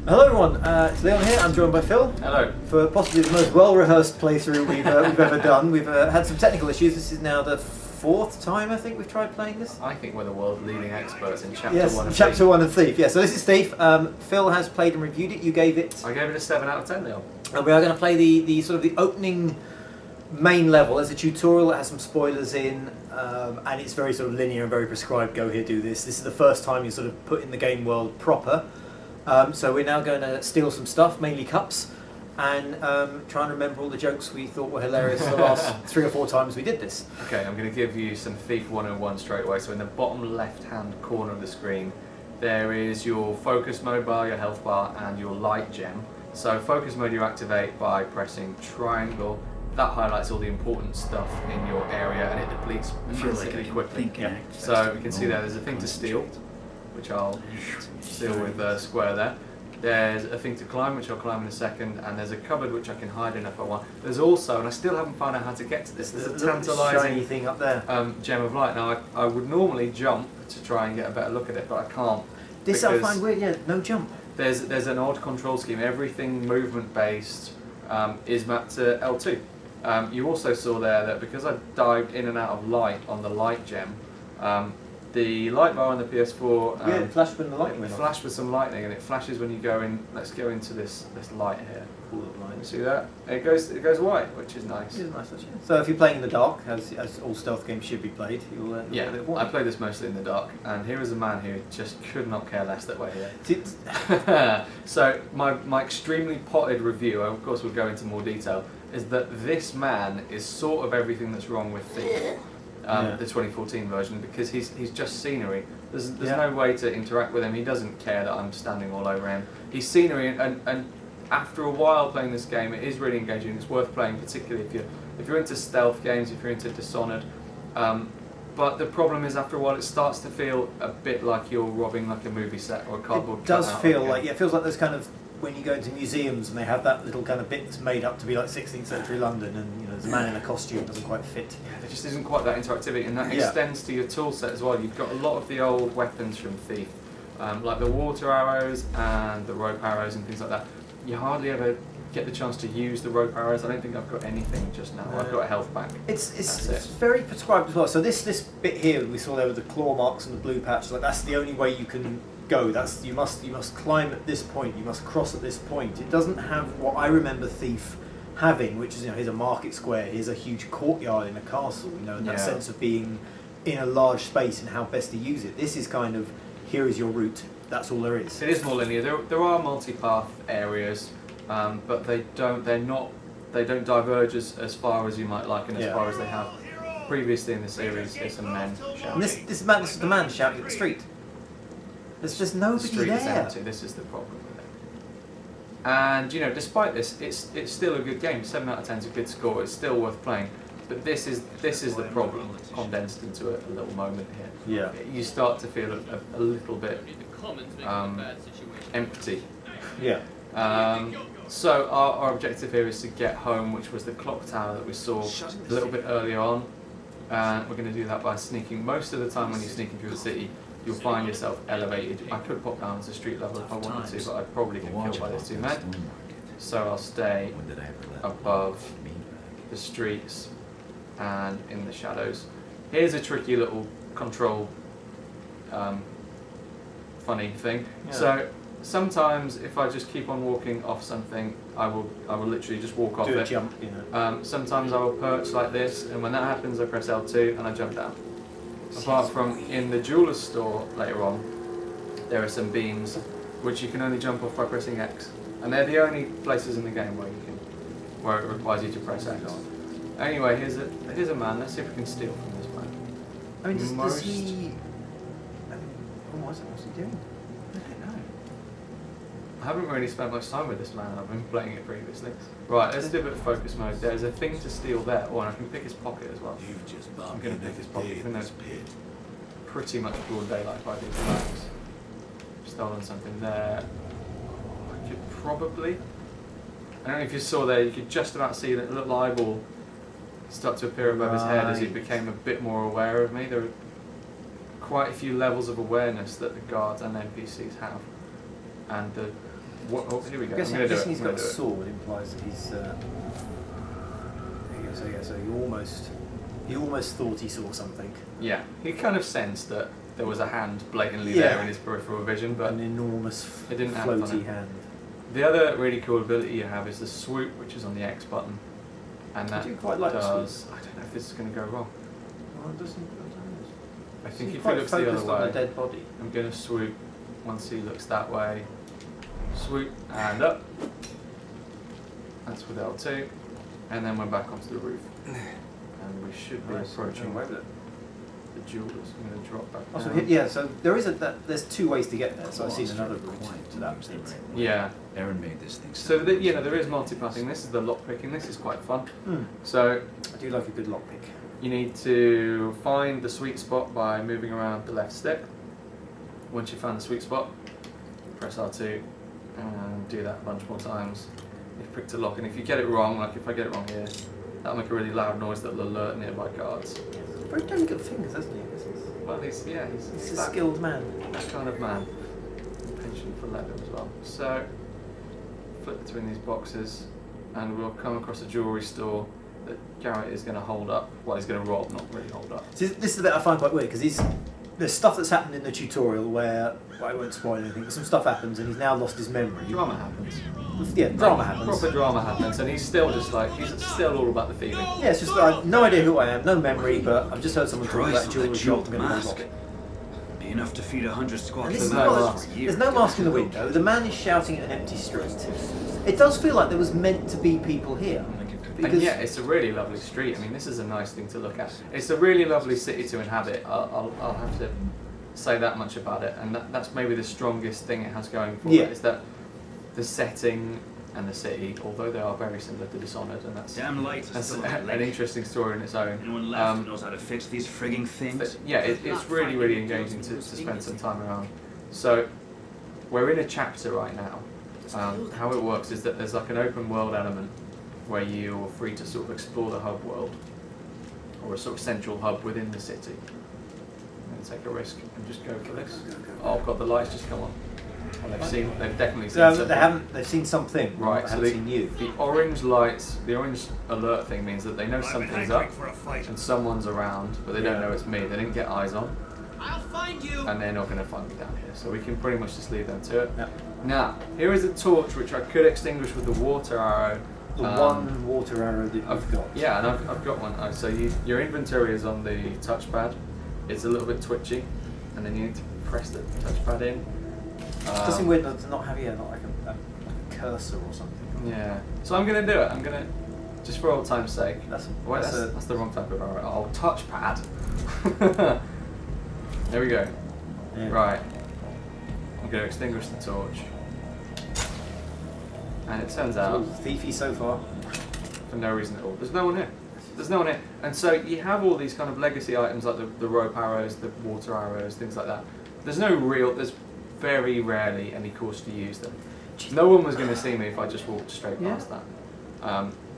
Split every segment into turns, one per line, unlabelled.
Hello everyone, it's Leon here, I'm joined by Phil.
Hello.
For possibly the most well-rehearsed playthrough we've ever done. We've had some technical issues. This is now the fourth time I think we've tried playing this.
I think we're the world's leading experts in Chapter 1 of Thief.
Chapter 1 of Thief. Yeah, so this is Thief. Phil has played and reviewed it. You gave it...
I gave it a 7 out of 10, Leon.
And we are going to play the sort of the opening main level. There's a tutorial that has some spoilers in, and it's very sort of linear and very prescribed. Go here, do this. This is the first time you sort of put in the game world proper. So we're now going to steal some stuff, mainly cups, and try and remember all the jokes we thought were hilarious the last 3 or 4 times we did this.
Okay, I'm going to give you some Thief 101 straight away. So in the bottom left-hand corner of the screen, there is your focus mode bar, your health bar, and your light gem. So focus mode you activate by pressing triangle. That highlights all the important stuff in your area, and it depletes really quickly.
Yeah.
So you can see there's a thing to steal, which I'll steal with square there. There's a thing to climb, which I'll climb in a second, and there's a cupboard which I can hide in if I want. There's also, and I still haven't found out how to get to this, there's a tantalising
thing up there.
gem of light. Now I would normally jump to try and get a better look at it, but I can't.
This I find weird, yeah, no jump.
There's an odd control scheme. Everything movement based is mapped to L2. You also saw there that because I dived in and out of light on the light gem, the light bar on the PS4
it flashed when the light went on.
Flashed with some lightning, and it flashes when you go in. Let's go into this light here.
Pool of light.
See that? It goes white, which is nice.
It is nice, actually. So if you're playing in the dark, as all stealth games should be played, you'll get a bit of
I
warning.
play this mostly in the dark, and here is a man who just could not care less that we're here. So my extremely potted review, of course we'll go into more detail, is that this man is sort of everything that's wrong with Thief. The 2014 version, because he's just scenery. There's no way to interact with him. He doesn't care that I'm standing all over him. He's scenery, and after a while playing this game, it is really engaging. It's worth playing, particularly if you're into stealth games, if you're into Dishonored. But the problem is, after a while, it starts to feel a bit like you're robbing like a movie set or a cardboard.
It does feel like, it feels like there's kind of, when you go into museums and they have that little kind of bit that's made up to be like 16th century London, and there's a man in a costume that doesn't quite fit.
Yeah, there just isn't quite that interactivity, and that extends to your tool set as well. You've got a lot of the old weapons from Thief, like the water arrows and the rope arrows and things like that. You hardly ever get the chance to use the rope arrows. I don't think I've got anything just now. I've got a health pack.
It's very prescribed as well. So this bit here we saw there with the claw marks and the blue patch, like that's the only way you can go. You must climb at this point, you must cross at this point. It doesn't have what I remember Thief having, which is here's a market square, here's a huge courtyard in a castle, and that sense of being in a large space and how best to use it. This is kind of, here is your route, that's all there is.
It is more linear. There are multi-path areas, but they don't diverge as far as you might like, and as far as they have previously in the series. There's some men shouting.
This is the man shouting at the street. There's just nobody
the street
there.
is empty. This is the problem with it. And despite this, it's still a good game. 7 out of 10 is a good score. It's still worth playing. But this is the problem condensed into a little moment here.
Yeah.
You start to feel a little bit empty.
Yeah.
So our objective here is to get home, which was the clock tower that we saw a little bit earlier on. And we're going to do that by sneaking. Most of the time when you're sneaking through the city, you'll find yourself elevated. I could pop down to street level if I wanted to, but I'd probably get killed by those 2 men. So I'll stay above the streets and in the shadows. Here's a tricky little control funny thing.
Yeah.
So sometimes if I just keep on walking off something, I will literally just walk off
Do a
it.
jump,
Sometimes I will perch like this, and when that happens I press L2 and I jump down. Apart from in the jeweller's store later on, there are some beams which you can only jump off by pressing X, and they're the only places in the game where it requires you to press X. Anyway, here's a man. Let's see if we can steal from this man.
I mean, does he? What's he doing? I don't know.
I haven't really spent much time with this man. I've been playing it previously. Right, let's do a bit of focus mode. There's a thing to steal there. Oh, and I can pick his pocket as well. I'm going to pick his pocket, even though it's pretty much broad daylight by these lights. Stolen something there. I could probably... I don't know if you saw there, you could just about see that little eyeball start to appear above his head as he became a bit more aware of me. There are quite a few levels of awareness that the guards and NPCs have. And the What, oh, here we go.
I'm guessing he's got a sword. Implies that he's. There you go. So yeah, so he almost thought he saw something.
Yeah, he kind of sensed that there was a hand blatantly there in his peripheral vision, but
an enormous
it didn't
floaty hand.
The other really cool ability you have is the swoop, which is on the X button, and that
quite like
does. I don't know if this is going to go wrong.
Well, it doesn't.
I think if he looks the other way,
on the dead body.
I'm going to swoop. Once he looks that way, swoop and up. That's with L2, and then we're back onto the roof, and we should be approaching the jewels. I'm going to drop back down.
Also, yeah, so there is there's two ways to get there. So I've seen another route to that.
Yeah.
Aaron made this thing.
So there is multipathing. This is the lock picking. This is quite fun. So
I do like a good lock pick.
You need to find the sweet spot by moving around the left stick. Once you find the sweet spot, press R2 and do that a bunch more times. You've picked a lock, and if you get it wrong, like if I get it wrong here, that'll make a really loud noise that'll alert nearby guards.
Very delicate fingers, hasn't he?
Well, he's
a skilled man.
That kind of man. Penchant for leather as well. So, flip between these boxes, and we'll come across a jewellery store that Garrett is going to hold up. Well, he's going to rob, not really hold up.
See, this is the bit I find quite weird, because there's stuff that's happened in the tutorial where, well, I won't spoil anything, but some stuff happens and he's now lost his memory.
Drama happens.
Yeah, drama happens.
Proper drama happens, and he's still just like, he's still all about the thieving.
Yeah, it's just I have no idea who I am, no memory, but I've just heard someone talk about a jewellery shop, I'm going to go rob it.
Be enough to feed 100 squads.
There's no mask in the window, the man is shouting at an empty street. It does feel like there was meant to be people here.
And yeah, it's a really lovely street. I mean, this is a nice thing to look at. It's a really lovely city to inhabit. I'll have to say that much about it, and that's maybe the strongest thing it has going for it, is that the setting and the city, although they are very similar to Dishonored, and that's an interesting story in its own.
Anyone left who knows how to fix these frigging things?
But yeah, it's really, really engaging to spend some time around. So, we're in a chapter right now. How it works is that there's like an open world element where you're free to sort of explore the hub world, or a sort of central hub within the city. And take a risk and just go for this. Oh God, the lights just come on. And they've definitely seen something.
They've seen something.
Right, so
seen you.
The orange lights, the orange alert thing means that they know something's up and someone's around, but they don't know it's me. They didn't get eyes on.
I'll find you.
And they're not going to find me down here, so we can pretty much just leave them to it.
Yep.
Now, here is a torch which I could extinguish with the water arrow.
The one water arrow that you've got.
Yeah, and I've got one. So your inventory is on the touchpad. It's a little bit twitchy, and then you need to press the touchpad in.
It does seem weird to not have not like a cursor or something.
Yeah. So I'm going to do it. I'm going to, just for old time's sake.
That's
the wrong type of arrow. Oh, touchpad. There we go.
Yeah.
Right. I'm going to extinguish the torch. And it turns out,
thiefy so far,
for no reason at all. There's no one here. There's no one here. And so you have all these kind of legacy items like the rope arrows, the water arrows, things like that. There's very rarely any cause to use them. No one was going to see me if I just walked straight past that.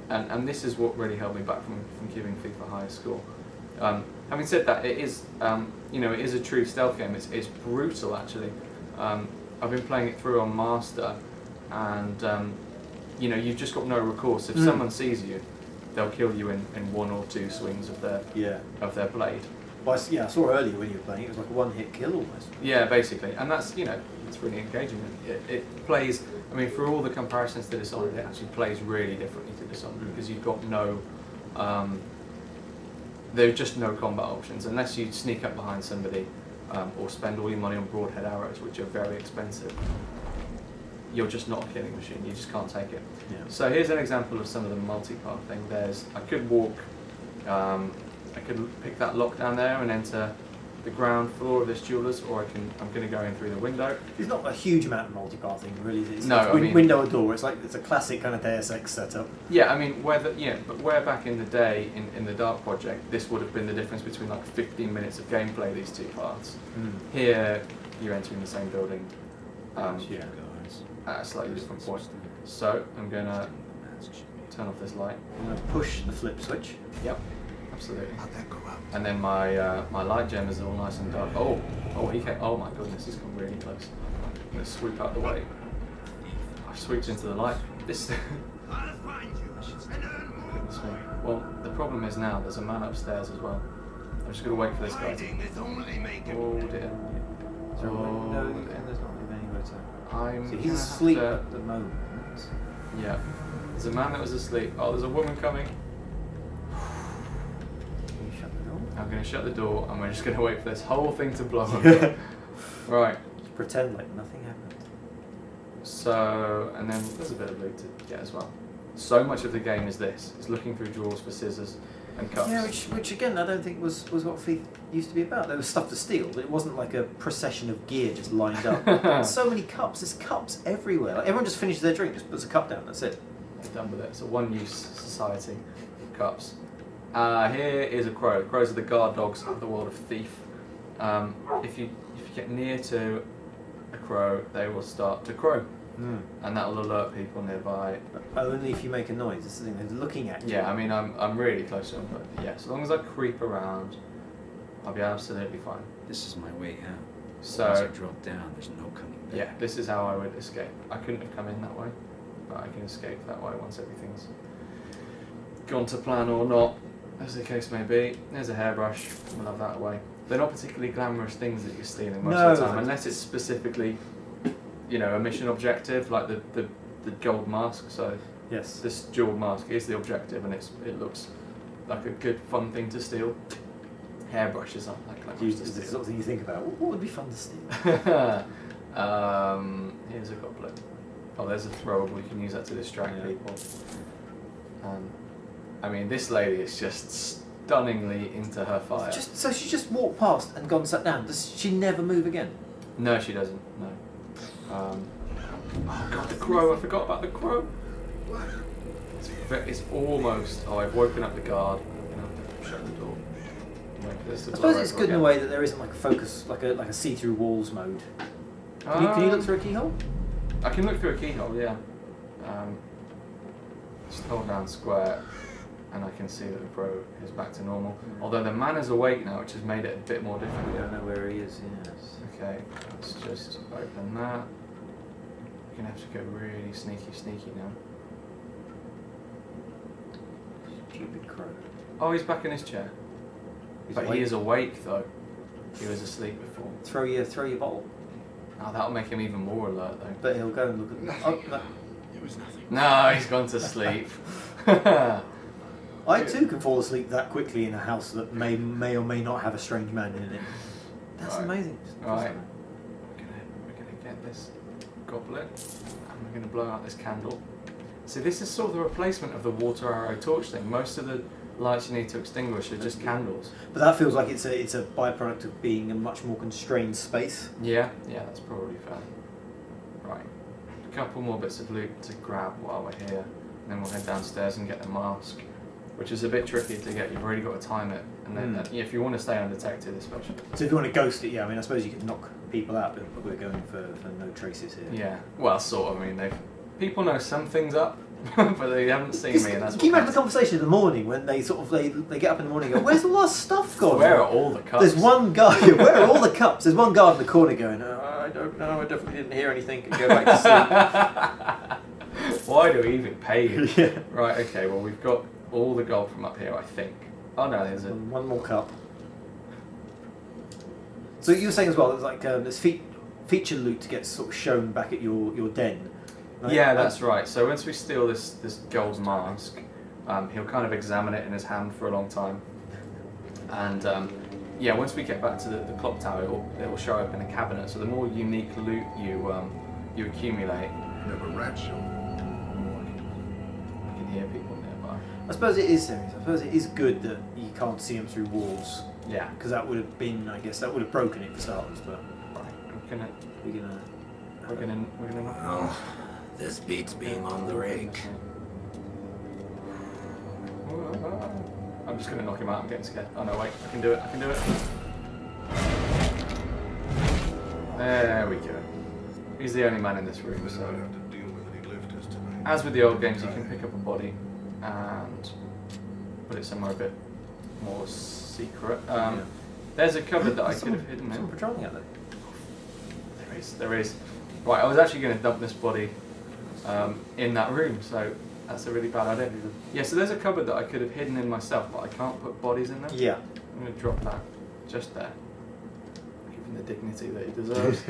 And this is what really held me back from giving Thief a higher score. Having said that, it is it is a true stealth game. It's brutal actually. I've been playing it through on Master. And you've just got no recourse. If someone sees you, they'll kill you in one or two swings of their blade.
Well, I saw earlier when you were playing, it was like a one-hit kill almost.
Yeah, basically, and that's it's really engaging. It plays. I mean, for all the comparisons to Dishonored, it actually plays really differently to Dishonored because you've got no. There are just no combat options unless you sneak up behind somebody or spend all your money on broadhead arrows, which are very expensive. You're just not a killing machine. You just can't take it.
Yeah.
So here's an example of some of the multi-path thing. I could walk. I could pick that lock down there and enter the ground floor of this jeweller's, or I'm going to go in through the window.
There's not a huge amount of multi-pathing, really. It's window or door. It's a classic kind of Deus Ex setup.
Yeah, I mean, but where back in the day in the Dark Project, this would have been the difference between like 15 minutes of gameplay. These two parts. Here, you're entering the same building. At a slightly different point. So I'm going to turn off this light.
I'm going to push the flip switch.
Yep, absolutely.
How'd that go out?
And then my light gem is all nice and dark. Oh, he came. Oh my goodness, he's come really close. I'm going to swoop out the way. sweeps into the light. This. Goodness me. Well, the problem is now there's a man upstairs as well. I'm just gonna wait for this guy to. Oh dear.
No,
Oh,
there's not anywhere to.
I'm.
So he's
gonna
asleep
have
at the moment.
to- Yeah. There's a man that was asleep. Oh, there's a woman coming.
Can you shut the door?
I'm gonna shut the door and we're just gonna wait for this whole thing to blow up. Right.
Just pretend like nothing happened.
So, and then there's a bit of loot to get as well. So much of the game is this. It's looking through drawers for scissors and cups.
Yeah, which again I don't think was what Thief used to be about. There was stuff to steal, but it wasn't like a procession of gear just lined up. So many cups. There's cups everywhere. Like everyone just finishes their drink, just puts a cup down. That's it.
They're done with it. It's a one-use society. Cups. Here is a crow. Crows are the guard dogs of the world of Thief. If you get near to a crow, they will start to crow, and that will alert people nearby.
Only if you make a noise. This is the thing. They're looking at you.
Yeah, I mean I'm really close to them, but yeah, as long as I creep around, I'll be absolutely fine.
This is my way out.
So
Once I drop down, there's no coming back.
yeah, this is how I would escape. I couldn't have come in that way, but I can escape that way once everything's gone to plan or not, as the case may be. There's a hairbrush. We'll have that away. They're not particularly glamorous things that you're stealing most of the time, unless it's specifically, you know, a mission objective, like the gold mask. So
Yes.
this jeweled mask is the objective, and it looks like a good fun thing to steal. Hairbrushes aren't like glamorous to
Is the
steal.
sort of thing you think about. What would be fun to steal?
Here's a goblet. Oh, there's a throwable. You can use that to distract
Yeah.
people. I mean, this lady is just stunningly into her fire.
So she just walked past and gone and sat down. Does she never move again?
No, she doesn't. No. Oh god, the crow! I forgot about the crow. It's almost. Oh, I've woken up the guard. I'm gonna have to shut the door. Wait for this to
I
blow
suppose it's
over
good in a
again.
way that there isn't like a focus, like a see-through walls mode. Can you look through a keyhole?
I can look through a keyhole, yeah. Just hold down square, and I can see that the crow is back to normal. Although the man is awake now, which has made it a bit more
We
difficult.
don't know where he is. Yes.
Okay, let's just open that. We're gonna have to go really sneaky now.
Stupid crow.
Oh, he's back in his chair.
He's
But
awake.
he is awake though. He was asleep before.
Throw your bottle.
Oh, that'll make him even more alert though.
But he'll go and look at. Oh, no.
It was nothing.
No, he's gone to sleep.
I too can fall asleep that quickly in a house that may or may not have a strange man in it. That's
Right.
amazing.
Right. We're gonna get this goblet, and we're gonna blow out this candle. See, this is sort of the replacement of the water arrow torch thing. Most of the lights you need to extinguish are just candles.
But that feels like it's a byproduct of being a much more constrained space.
Yeah, that's probably fair. Right. A couple more bits of loot to grab while we're here, and then we'll head downstairs and get the mask, which is a bit tricky to get. You've already got to time it, and then if you want to stay undetected, especially.
So if you want to ghost it, yeah, I mean, I suppose you could knock people out, but we're going for no traces here.
Yeah. Well, sort of. I mean, people know some things up, but they haven't seen me, and that's.
Can you
what
imagine the conversation in the morning when they they get up in the morning and go, where's all our stuff gone?
Where are all the cups?
There's one guy, where are all the cups? There's one guard in the corner going, I don't know, I definitely didn't hear anything, and go back to sleep.
Why do we even pay you?
Yeah.
Right, okay, well, we've got all the gold from up here, I think. Oh no, there's a.
One more cup. So you were saying as well, there's like there's feature loot to get sort of shown back at your den. Right?
Yeah, that's right. So once we steal this gold mask, he'll kind of examine it in his hand for a long time. And yeah, once we get back to the clock tower, it will show up in a cabinet. So the more unique loot you accumulate,
Never rat show.
you can hear people nearby.
I suppose it is serious. I suppose it is good that you can't see them through walls,
Yeah.
because that would have been, I guess, that would have broken it for starters. But
Right.
we're gonna.
We're gonna.
Oh, this beats being on the rig.
I'm just gonna knock him out. I'm getting scared. Oh no, wait! I can do it. There we go. He's the only man in this room.
I'd
So,
have to deal with any lifters tonight.
as with the old games, you can pick up a body and put it somewhere a bit more secret. There's a cupboard that I could have hidden
Someone
in.
patrolling out there.
There is. Right, I was actually going to dump this body in that room. So that's a really bad idea. Yeah, so there's a cupboard that I could have hidden in myself, but I can't put bodies in there.
Yeah.
I'm going to drop that just there. Give him the dignity that he deserves.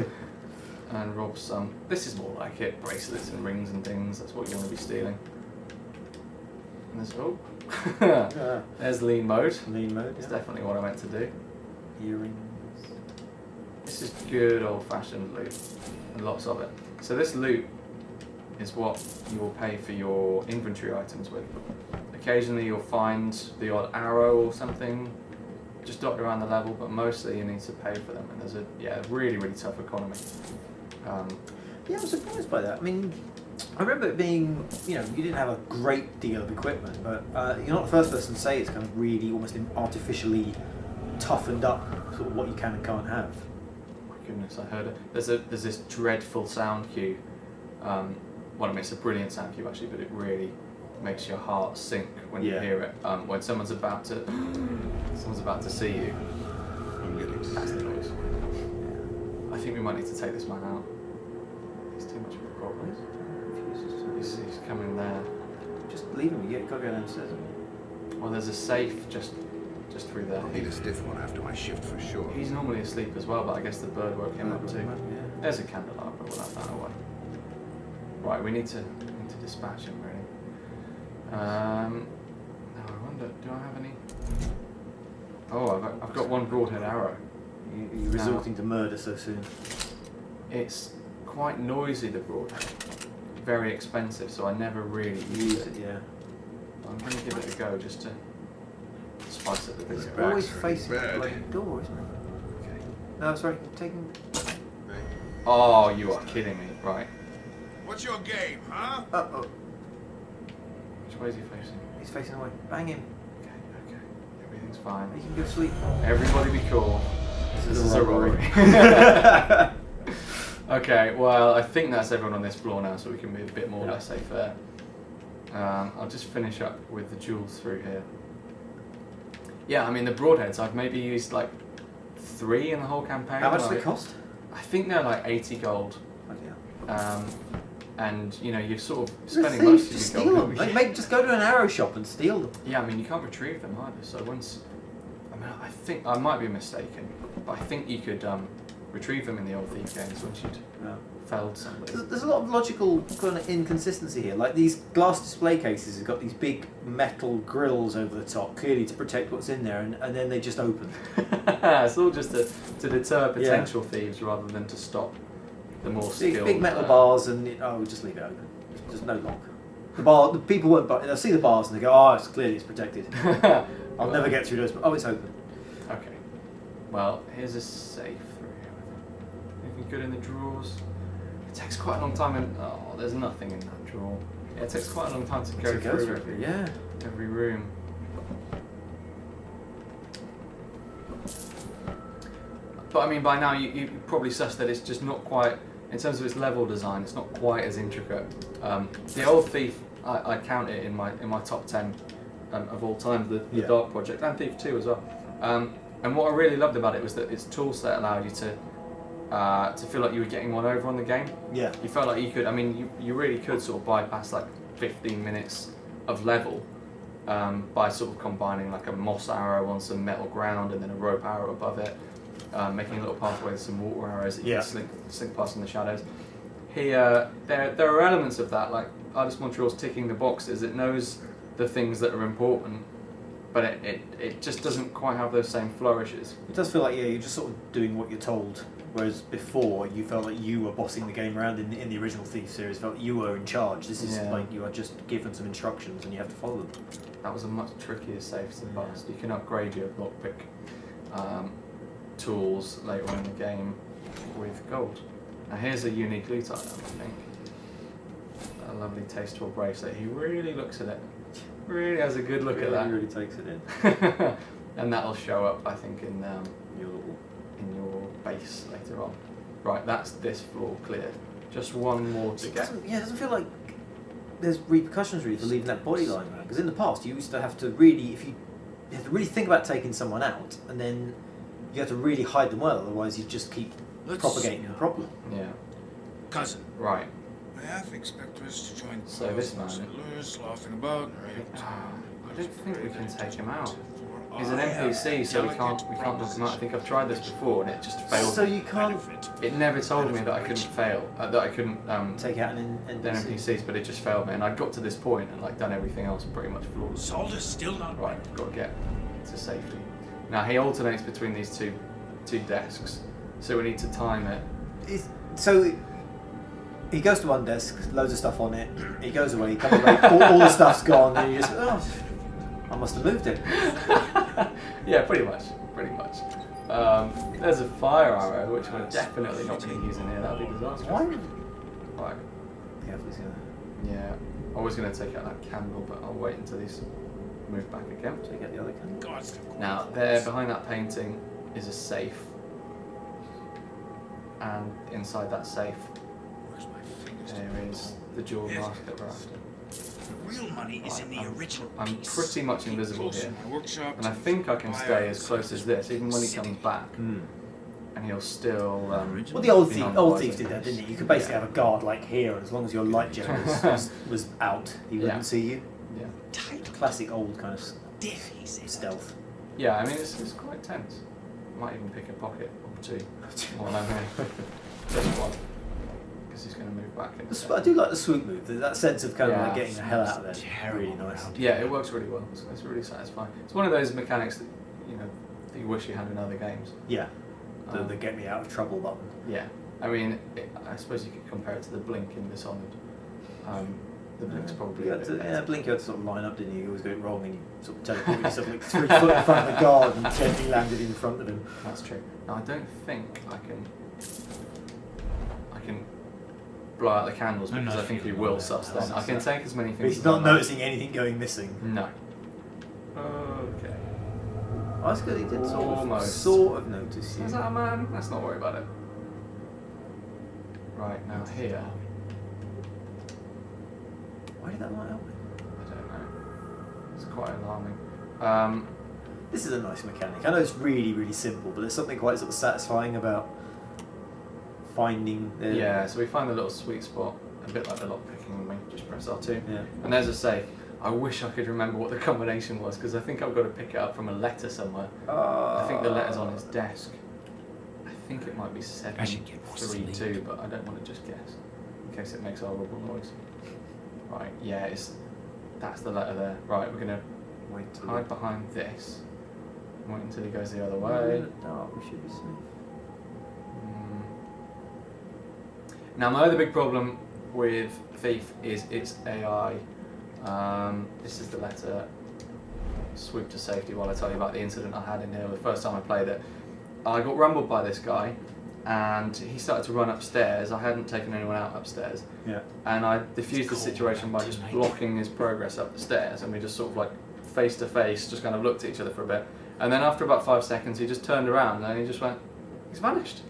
And rob some. This is more like it. Bracelets and rings and things. That's what you want to be stealing. And there's, oh. There's lean mode.
Lean mode.
It's definitely what I meant to do.
Earrings.
This is good old-fashioned loot, and lots of it. So this loot is what you will pay for your inventory items with. Occasionally you'll find the odd arrow or something just dotted around the level, but mostly you need to pay for them, and there's a really, really tough economy.
Yeah, I'm surprised by that. I mean, I remember it being, you didn't have a great deal of equipment, but you're not the first person to say it's kind of really almost artificially toughened up sort of what you can and can't have.
Goodness, I heard it. There's this dreadful sound cue. Well, I mean, it's a brilliant sound cue actually, but it really makes your heart sink when you hear it. When someone's about to see you.
I'm getting
That's the noise. I think we might need to take this man out. He's too much of a problem. He's coming there.
Just leave him. You gotta go downstairs.
Well, there's a safe just through there.
I'll need a stiff one after my shift for sure.
He's normally asleep as well, but I guess the bird woke him up too.
Yeah.
There's a candelabra, we'll have that away. Right, we need to dispatch him really. Now I wonder, do I have any? Oh, I've got one broadhead arrow.
You're resorting to murder so soon.
It's quite noisy, the broadhead. Very expensive, so I never really use it.
Yeah.
I'm going to give it a go just to spice up the
It's
video.
always
Back's
facing
bad.
the bloody door, isn't it?
Okay.
No, sorry. Taking.
Oh, you are kidding me. Right.
What's your game, huh?
Oh.
Which way is he facing?
He's facing away. Bang him.
Okay. Everything's fine.
You can go to sleep.
Everybody be cool. This is a
robbery.
robbery. Okay, well, I think that's everyone on this floor now, so we can be a bit more laissez-faire. I'll just finish up with the jewels through here. Yeah, I mean, the broadheads, I've maybe used like 3 in the whole campaign.
How much do they cost?
I think they're like 80 gold.
Yeah.
And, you're sort of spending most
Just
of
steal
your
them.
gold.
Just go to an arrow shop and steal them.
Yeah, I mean, you can't retrieve them either, so once... I think, I might be mistaken, but I think you could retrieve them in the old Thief games once you'd felled somebody.
There's a lot of logical kind of inconsistency here. Like these glass display cases have got these big metal grills over the top, clearly to protect what's in there, and then they just open.
It's all just to deter potential thieves rather than to stop the more skilled...
Big metal bars, and we'll just leave it open. There's no lock. The people won't buy. They'll see the bars and they go, "Oh, it's clearly protected. I'll never get through those." Oh, it's open.
Okay. Well, here's a safe through here. Anything good in the drawers? It takes quite a long time, and there's nothing in that drawer. Yeah, it takes quite a long time to go through every room. But I mean, by now you probably sussed that it's just not quite, in terms of its level design, it's not quite as intricate. The old Thief, I count it in my top 10 of all time, the Dark Project, and Thief 2 as well. And what I really loved about it was that its toolset allowed you to feel like you were getting one over on the game.
Yeah.
You felt like you could, I mean, you really could sort of bypass like 15 minutes of level by sort of combining like a moss arrow on some metal ground and then a rope arrow above it, making a little pathway with some water arrows that you can slink past in the shadows. Here, there are elements of that, like Artist Montreal's ticking the boxes. It knows the things that are important, but it just doesn't quite have those same flourishes.
It does feel like you're just sort of doing what you're told, whereas before you felt like you were bossing the game around in the original Thief series. Felt like you were in charge. This is like you are just given some instructions and you have to follow them.
That was a much trickier save to bust. You can upgrade your lockpick tools later on in the game with gold. Now here's a unique loot item, I think. A lovely tasteful bracelet. He really looks at it. Really has a good look at that.
He really takes it in.
And that'll show up, I think, in your base later on. Right, that's this floor cleared. Just one more to get.
It doesn't feel like there's repercussions really for leaving that body line around. Because in the past, you used to have to really, you have to really think about taking someone out, and then you have to really hide them well. Otherwise, you just keep propagating the problem.
Yeah.
Cousin.
Right.
Half expect us to join
So this man-
settlers, laughing about, right?
I don't think we can take him out. He's an NPC, so we can't knock him out. I think I've tried this before and it just failed.
So you can't
It never told me that I couldn't fail, that I couldn't
take out an
the
NPC.
NPCs, but it just failed me. And I got to this point and like done everything else pretty much flawless.
Salt is still not
Right, I've got to get to safety. Now he alternates between these two desks, so we need to time it.
So he goes to one desk, loads of stuff on it. He goes away, he comes back, all the stuff's gone, and you just I must have moved it.
Yeah, pretty much. There's a fire arrow, which we're definitely not going to use in here. That would be disastrous.
Why?
Right.
Yeah, he's gonna
Yeah. I was going to take out that candle, but I'll wait until these move back again.
take out the other candle.
God's
Now, there behind that painting is a safe, and inside that safe
Where's my fingers?
there is the jewel mask that we're after.
The real money is in the original
I'm
piece.
pretty much
Keep
invisible
close
here,
in my workshop
and I
to
think I can
fire
stay as close as this, even when he comes back,
Hmm.
and he'll still.
Well, the old
be
thief,
non-poisoned.
did that, didn't he? You could basically have a guard like here, and as long as your light gel was out, he wouldn't
Yeah.
see you.
Yeah.
tight.
Classic old kind of
Stiff, he said.
stealth.
Yeah, I mean it's quite tense. Might even pick a pocket or two. More than me. Just one, because he's going to move back.
I do like the swoop move. That sense of kind of
Yeah.
like getting the hell out of there.
Terrible
Really nice.
around
Yeah, it works really well. It's really satisfying. It's one of those mechanics that that you wish you had in other games.
Yeah. The get me out of trouble button.
Yeah, I mean, I suppose you could compare it to the blink in Dishonored. The blink's probably
You
a
had
bit
to,
better.
yeah, Blink, you had to sort of line up, didn't you? You always got it wrong and you sort of teleport yourself like 3 foot in front of the guard and gently landed in front of him.
That's true. Now I don't think I can blow out the candles
I'm
because
not
I think he
feeling
will
that.
sus then. I can take as many
But
things
he's
as
not
I like.
noticing anything going missing.
No. Okay.
Oh, that's good. He did
Almost.
sort of notice you.
Is that a man? Let's not worry about it. Right, now here.
Why did that light up?
I don't know. It's quite alarming.
This is a nice mechanic. I know it's really, really simple, but there's something quite sort of satisfying about finding the...
Yeah, so we find the little sweet spot, a bit like the lock picking when we just press R2.
Yeah.
And there's a safe. I wish I could remember what the combination was because I think I've got to pick it up from a letter somewhere. I think the letter's on his desk. I think it might be
I should get more
732, but I don't want to just guess in case it makes a horrible noise. Right, yeah, that's the letter there. Right, we're gonna
Wait till
hide behind this. Wait until he goes the other
We're
way.
in the dark, we should be safe.
Now, my other big problem with Thief is its AI. This is the letter. Swoop to safety while I tell you about the incident I had in here the first time I played it. I got rumbled by this guy and he started to run upstairs. I hadn't taken anyone out upstairs.
Yeah.
And I diffused the situation by just blocking his progress up the stairs, and we just sort of like face to face just kind of looked at each other for a bit. And then after about 5 seconds he just turned around and he just went, he's vanished.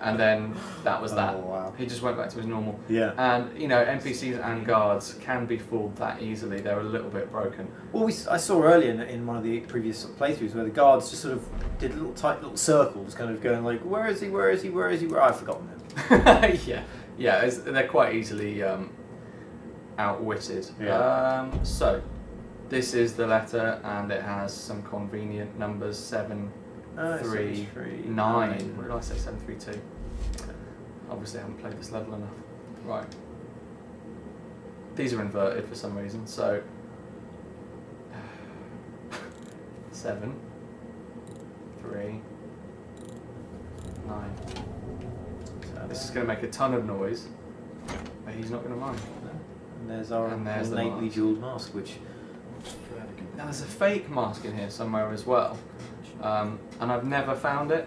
And then that was that.
Oh, wow.
He just went back to his normal.
Yeah.
And NPCs and guards can be fooled that easily. They're a little bit broken.
Well, I saw earlier in one of the previous sort of playthroughs where the guards just sort of did little tight little circles, kind of going like, where is he, where is he, where is he, where... I've forgotten him.
yeah, they're quite easily outwitted.
Yeah.
So, this is the letter, and it has some convenient numbers: 7, 3, 9. What did I say? 7, 3, 2. Obviously, I haven't played this level enough. Right. These are inverted for some reason. So, 7, 3, 9. This is going to make a ton of noise, but he's not going to mind.
And there's our
there's the
innately
mask.
jewelled mask, which...
Now there's a fake mask in here somewhere as well, and I've never found it.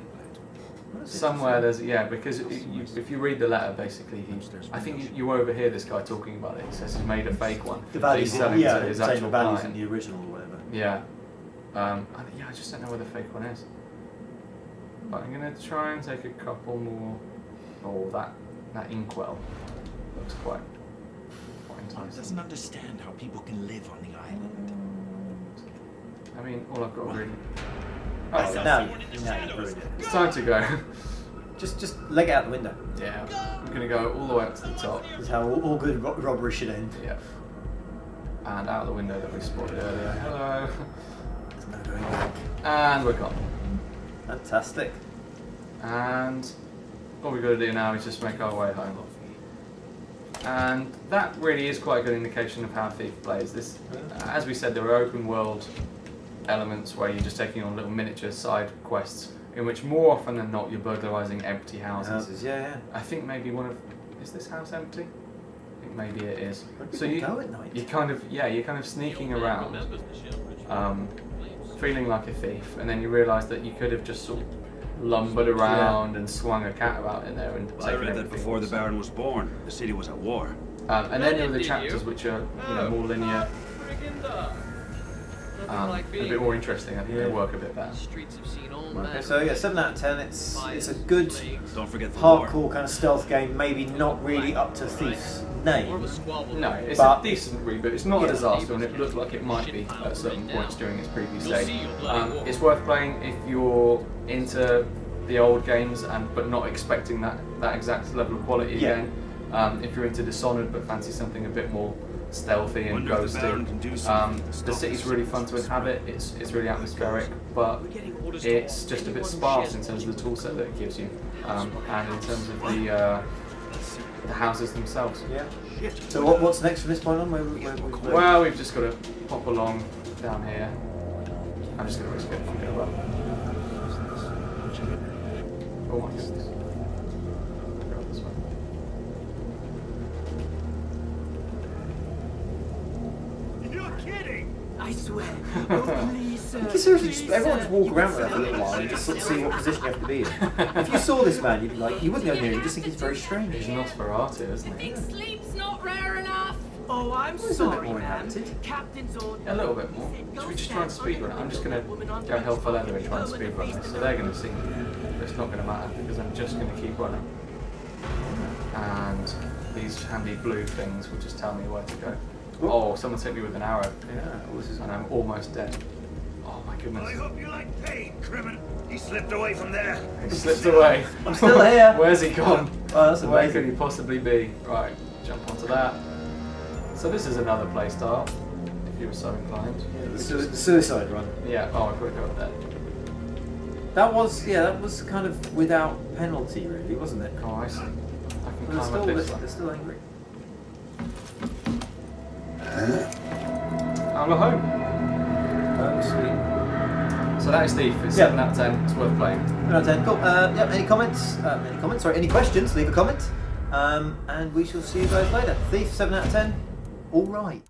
Somewhere there's because if you read the letter, basically I think you overhear this guy talking about it. He says he's made a fake one.
The
He's
values,
selling to his
same
actual
values
client.
in the original or whatever.
Yeah. I just don't know where the fake one is. But I'm gonna try and take a couple more. Oh, that inkwell looks quite
One
enticing.
doesn't understand how people can live on the island.
I mean, all I've got to really.
Oh, now you've ruined it.
It's time to go.
Just leg it out the window.
Yeah, we're going to go all the way up to the top.
This is how all good robbery should end.
Yeah. And out the window that we spotted earlier. Hello.
There's no going back.
And we're gone.
Fantastic.
And all we've got to do now is just make our way home. And that really is quite a good indication of how Thief plays. This, as we said, there are open world elements where you're just taking on little miniature side quests in which more often than not you're burglarizing empty houses.
Yeah.
I think maybe is this house empty? I think maybe it is.
So you go at night.
you're kind of sneaking around, feeling like a thief, and then you realise that you could have just sort of lumbered around and swung a cat about in there and
I
taken
read that
everything.
before the Baron was born, the city was at war.
And then there are the chapters which are more linear, a bit more interesting. I think they work a bit better.
Okay, so yeah, 7 out of 10. It's a good
Don't forget the war.
hardcore kind of stealth game. Maybe not really up to Thief's name.
No, it's
But-
a decent reboot. It's not a disaster, and it looked like it might be at certain points during its previous stage. It's worth playing if you're into the old games, but not expecting that exact level of quality again. If you're into Dishonored but fancy something a bit more stealthy and
Wonder if the Baron can do
ghosty,
something to
the
stop
city's
this.
really fun to inhabit. It's really atmospheric, but it's just a bit sparse in terms of the toolset that it gives you, and in terms of the houses themselves.
Yeah. So what's next from this point on? Where
Well, we've just got to pop along down here. I'm just going to risk it. I'm going to run. Oh my goodness. Go this way.
You're kidding!
I swear. Oh, please, sir.
Like, seriously, just,
Please,
everyone
sir.
just walk
You
around
will
with that for a little while and just sort of see what position you have to be in. If you saw this man, you'd be like, you wouldn't go near him, you'd just think he's very strange.
He's Nosferatu, isn't he?
Think sleep's not rare enough.
Oh, I'm
It's a bit
sorry,
more
ma'am.
inhabited.
Captain's order.
A little bit more. Should we just try and speedrun it? I'm just going to go hell for leather and try and speedrun this. So they're going to see me, but it's not going to matter because I'm just going to keep running. And these handy blue things will just tell me where to go. Oh, someone's hit me with an arrow.
Yeah, this is
And I'm almost dead. Oh my
I
goodness.
hope you like pain, criminal. He slipped away from there.
He slipped away.
I'm still here.
Where's he gone?
Oh, that's
Where
amazing.
could he possibly be? Right, jump onto that. So this is another play style, if you were so inclined.
The suicide run.
Yeah, oh, I could go with that.
That was kind of without penalty, really, wasn't it?
Oh, I see. I can
But
climb up this one.
they're still angry.
And we're home.
Oh, sweet.
So that is Thief. It's
Yeah.
7 out of 10. It's worth playing.
7 out of 10. Cool. Any comments? Any questions? Leave a comment. And we shall see you guys later. Thief, 7 out of 10. All right.